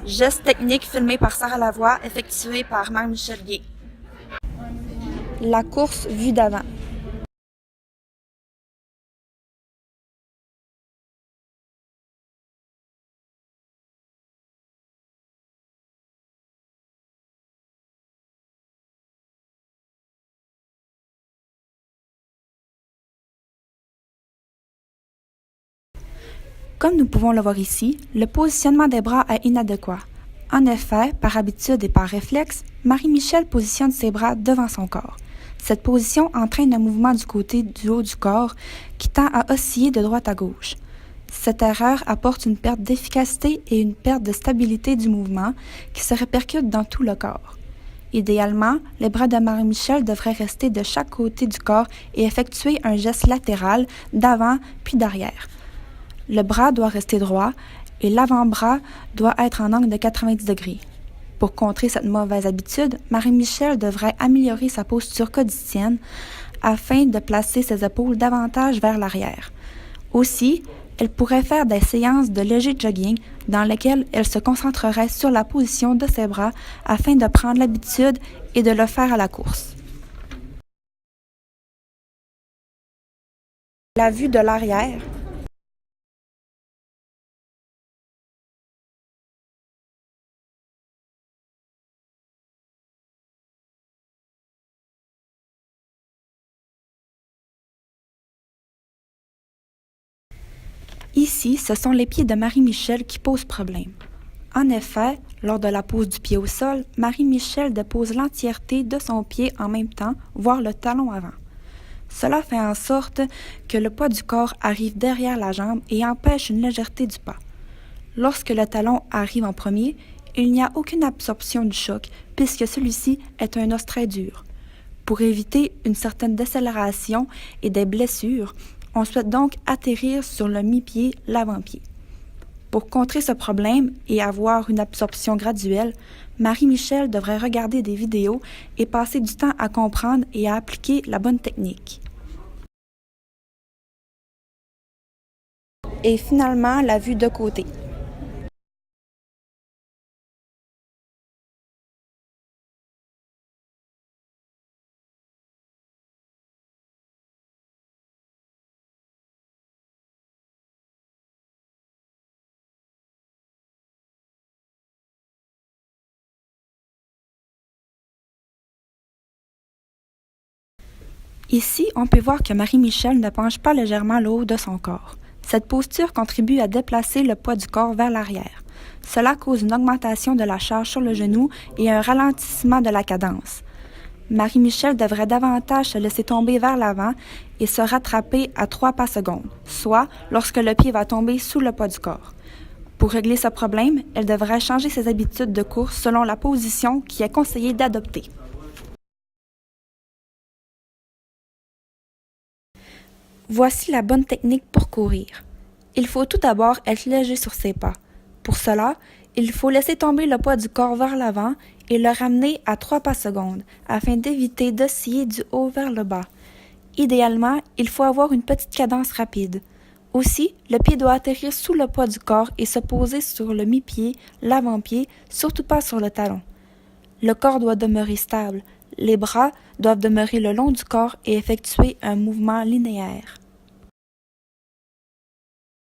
Geste technique filmé par Sarah Lavoie, effectué par Marie-Michel Guay. La course vue d'avant. Comme nous pouvons le voir ici, le positionnement des bras est inadéquat. En effet, par habitude et par réflexe, Marie-Michel positionne ses bras devant son corps. Cette position entraîne un mouvement du côté du haut du corps qui tend à osciller de droite à gauche. Cette erreur apporte une perte d'efficacité et une perte de stabilité du mouvement qui se répercute dans tout le corps. Idéalement, les bras de Marie-Michel devraient rester de chaque côté du corps et effectuer un geste latéral d'avant puis d'arrière. Le bras doit rester droit et l'avant-bras doit être en angle de 90 degrés. Pour contrer cette mauvaise habitude, Marie-Michel devrait améliorer sa posture quotidienne afin de placer ses épaules davantage vers l'arrière. Aussi, elle pourrait faire des séances de léger jogging dans lesquelles elle se concentrerait sur la position de ses bras afin de prendre l'habitude et de le faire à la course. La vue de l'arrière. Ici, ce sont les pieds de Marie-Michel qui posent problème. En effet, lors de la pose du pied au sol, Marie-Michel dépose l'entièreté de son pied en même temps, voire le talon avant. Cela fait en sorte que le poids du corps arrive derrière la jambe et empêche une légèreté du pas. Lorsque le talon arrive en premier, il n'y a aucune absorption du choc puisque celui-ci est un os très dur. Pour éviter une certaine décélération et des blessures, on souhaite donc atterrir sur le mi-pied, l'avant-pied. Pour contrer ce problème et avoir une absorption graduelle, Marie-Michel devrait regarder des vidéos et passer du temps à comprendre et à appliquer la bonne technique. Et finalement, la vue de côté. Ici, on peut voir que Marie-Michel ne penche pas légèrement le haut de son corps. Cette posture contribue à déplacer le poids du corps vers l'arrière. Cela cause une augmentation de la charge sur le genou et un ralentissement de la cadence. Marie-Michel devrait davantage se laisser tomber vers l'avant et se rattraper à 3 pas secondes, soit lorsque le pied va tomber sous le poids du corps. Pour régler ce problème, elle devrait changer ses habitudes de course selon la position qui est conseillée d'adopter. Voici la bonne technique pour courir. Il faut tout d'abord être léger sur ses pas. Pour cela, il faut laisser tomber le poids du corps vers l'avant et le ramener à 3 pas secondes afin d'éviter d'osciller du haut vers le bas. Idéalement, il faut avoir une petite cadence rapide. Aussi, le pied doit atterrir sous le poids du corps et se poser sur le mi-pied, l'avant-pied, surtout pas sur le talon. Le corps doit demeurer stable. Les bras doivent demeurer le long du corps et effectuer un mouvement linéaire.